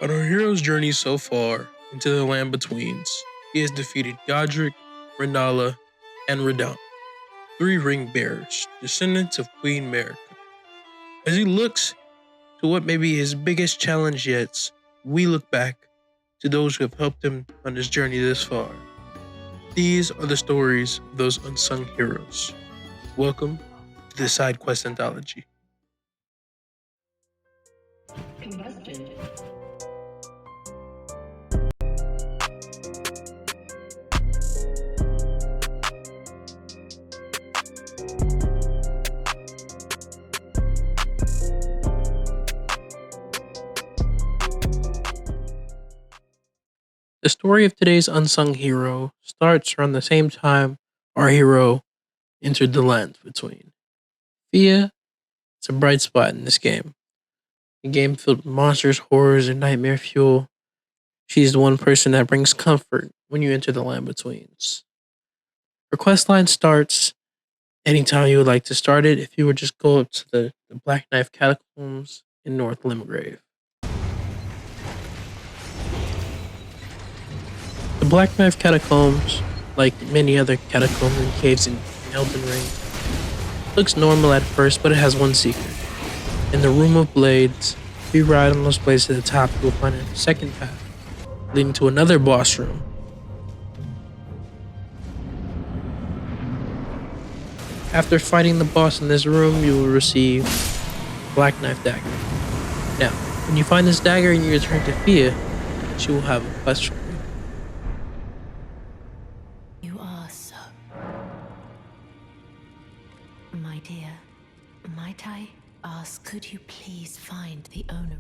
On our hero's journey so far into the land betweens, he has defeated Godric, Renala, and Radon, three ring bearers, descendants of Queen America. As he looks to what may be his biggest challenge yet, we look back to those who have helped him on his journey this far. These are the stories of those unsung heroes. Welcome to the Side Quest Anthology. Combustion. The story of today's unsung hero starts around the same time our hero entered the land between. Fia is a bright spot in this game. A game filled with monsters, horrors, and nightmare fuel. She's the one person that brings comfort when you enter the land betweens. Her questline starts anytime you would like to start it if you would just go up to the Black Knife Catacombs in North Limgrave. The Black Knife Catacombs, like many other catacombs and caves in Elden Ring, looks normal at first, but it has one secret. In the Room of Blades, if you ride on those blades to the top, you will find a second path, leading to another boss room. After fighting the boss in this room, you will receive Black Knife Dagger. Now, when you find this dagger and you return to Fia, she will have a quest for you. You are so. My dear, might I ask, could you please find the owner?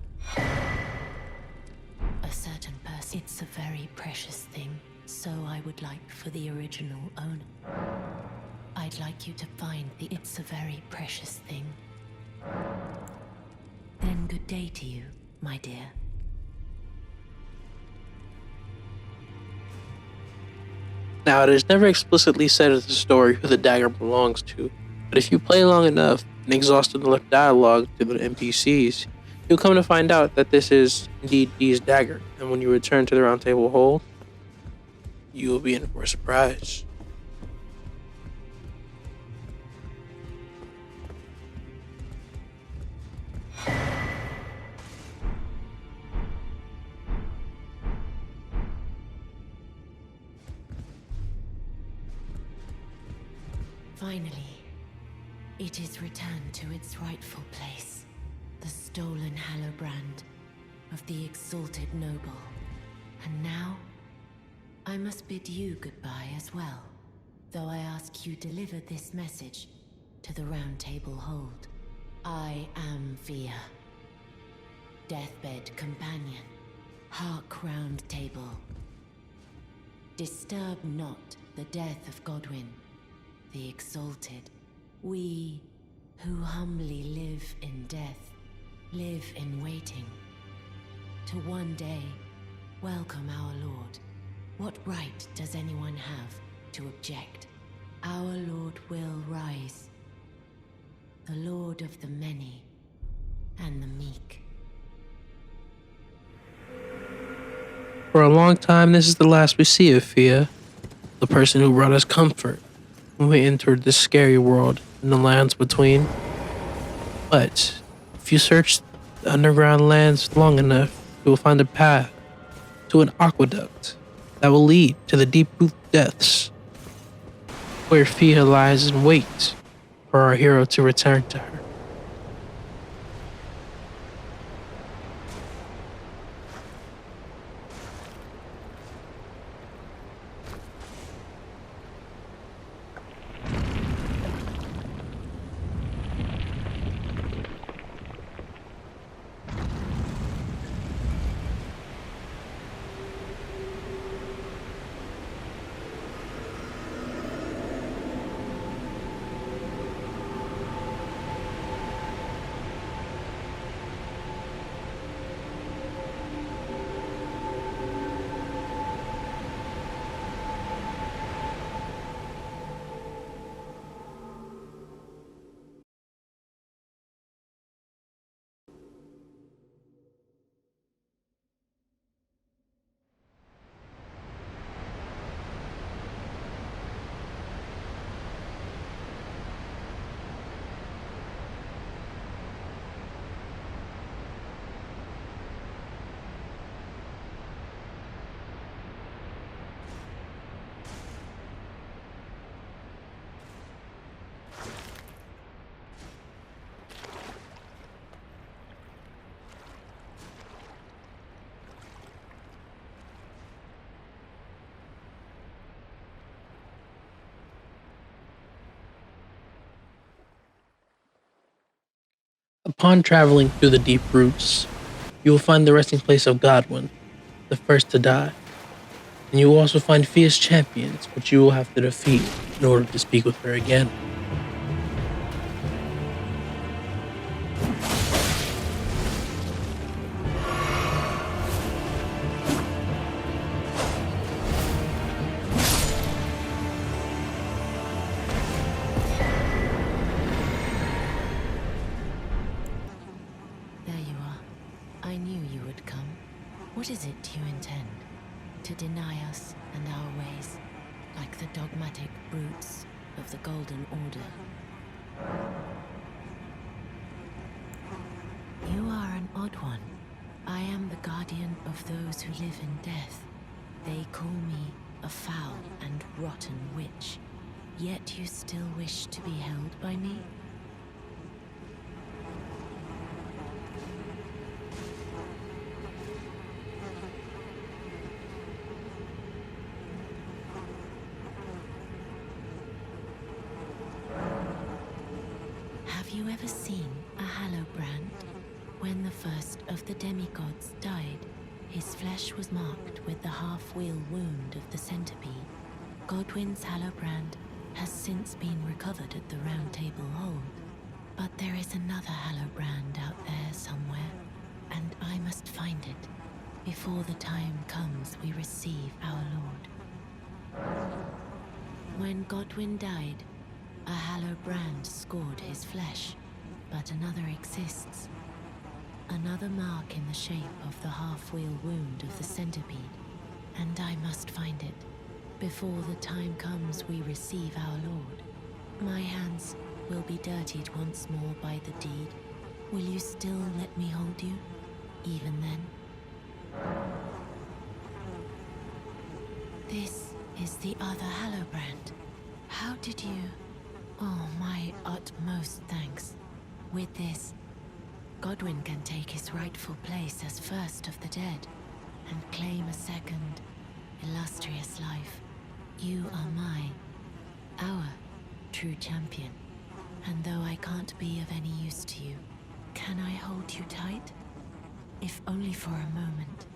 A certain person. It's a very precious thing, so I would like for the original owner. I'd like you to find the. It's a very precious thing. Then good day to you, my dear. Now, it is never explicitly said in the story who the dagger belongs to, but if you play long enough and exhaust enough dialogue to the NPCs, you'll come to find out that this is indeed Dee's dagger, and when you return to the Round Table Hold, you will be in for a surprise. Finally, it is returned to its rightful place. The stolen Hallowbrand of the exalted noble. And now, I must bid you goodbye as well, though I ask you deliver this message to the Round Table Hold. I am Fia, Deathbed companion, hark Round Table. Disturb not the death of Godwyn, the exalted. We who humbly live in death, live in waiting, to one day welcome our Lord. What right does anyone have to object? Our Lord will rise, the Lord of the many and the meek. For a long time, this is the last we see of Fia, the person who brought us comfort when we entered this scary world in the lands between. But if you search the underground lands long enough, you will find a path to an aqueduct that will lead to the deep root depths, where Fia lies in wait for our hero to return to her. Upon traveling through the deep roots, you will find the resting place of Godwin, the first to die. And you will also find fierce champions, which you will have to defeat in order to speak with her again. There you are. I knew you would come. What is it you intend? To deny us and our ways, like the dogmatic brutes of the Golden Order. You are an odd one. I am the guardian of those who live in death. They call me a foul and rotten witch. Yet you still wish to be held by me? Have you ever seen a Hallowbrand? When the first of the demigods died, his flesh was marked with the half-wheel wound of the centipede. Godwin's Hallowbrand has since been recovered at the Round Table Hold. But there is another Hallowbrand out there somewhere, and I must find it before the time comes we receive our Lord. When Godwin died, a Hallowbrand scored his flesh, but another exists. Another mark in the shape of the half-wheel wound of the centipede, and I must find it before the time comes we receive our Lord. My hands will be dirtied once more by the deed. Will you still let me hold you, even then? This is the other Hallowbrand. How did you... Oh, my utmost thanks. With this, Godwin can take his rightful place as first of the dead and claim a second, illustrious life. You are our true champion. And though I can't be of any use to you, can I hold you tight? If only for a moment.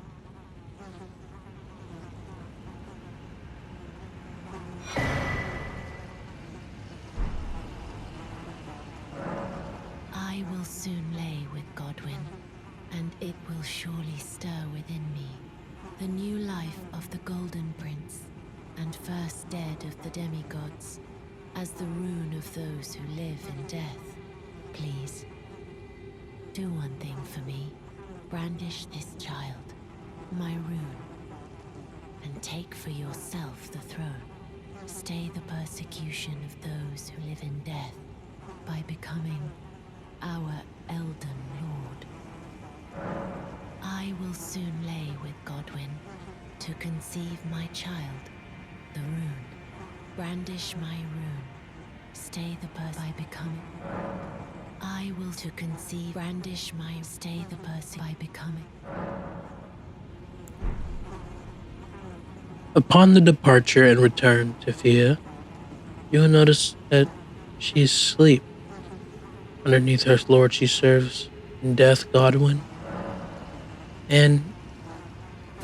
I will soon lay with Godwin, and it will surely stir within me the new life of the Golden Prince, and first dead of the demigods, as the rune of those who live in death. Please, do one thing for me. Brandish this child, my rune, and take for yourself the throne. Stay the persecution of those who live in death by becoming our Elden Lord. I will soon lay with Godwin to conceive my child, the rune. Brandish my rune. Stay the person by becoming. I will to conceive. Brandish my. Stay the person by becoming. Upon the departure and return to Fia, you will notice that she is asleep. Underneath her lord she serves in death, Godwin. And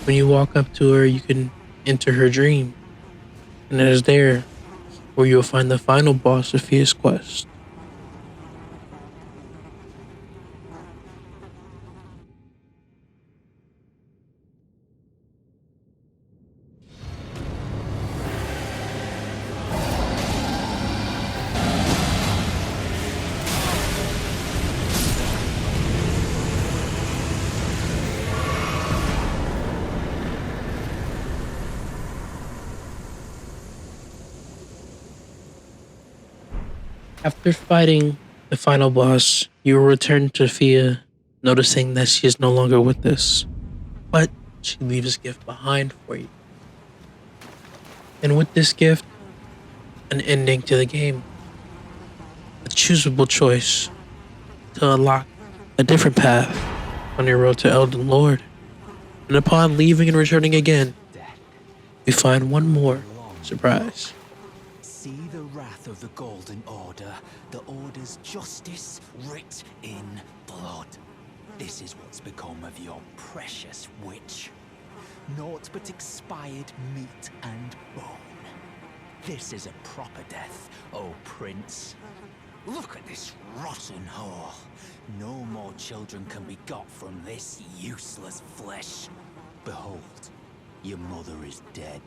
when you walk up to her, you can enter her dream. And it is there where you'll find the final boss of Fia's quest. After fighting the final boss, you will return to Fia, noticing that she is no longer with us, but she leaves a gift behind for you. And with this gift, an ending to the game, a choosable choice to unlock a different path on your road to Elden Lord. And upon leaving and returning again, we find one more surprise. See the wrath wrath of the Golden Order, the Order's justice writ in blood. This is what's become of your precious witch. Naught but expired meat and bone. This is a proper death, O Prince. Look at this rotten whore. No more children can be got from this useless flesh. Behold, your mother is dead.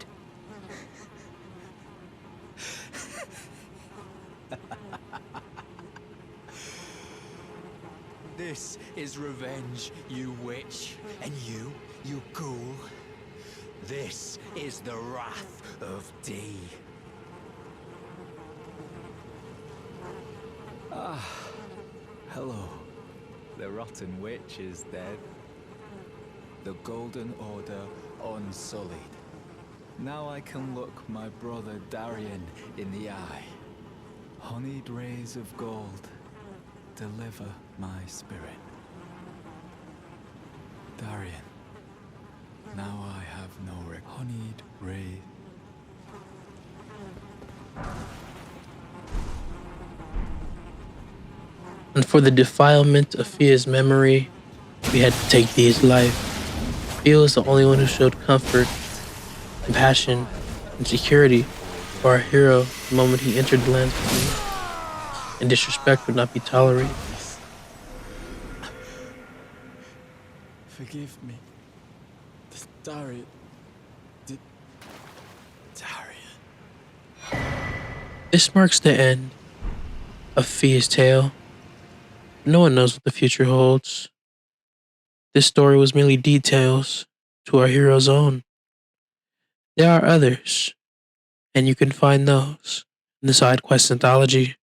This is revenge, you witch, and you ghoul. This is the wrath of D. Hello. The rotten witch is dead. The Golden Order unsullied. Now I can look my brother Darian in the eye. Honeyed rays of gold, deliver my spirit. Darian, now I have no honeyed rays. And for the defilement of Fia's memory, we had to take Dia's life. Fia was the only one who showed comfort, compassion, and security for our hero the moment he entered the lands between. And disrespect would not be tolerated. Forgive me. Darian. This marks the end of Fia's tale. No one knows what the future holds. This story was merely details to our hero's own. There are others, and you can find those in the side quest anthology.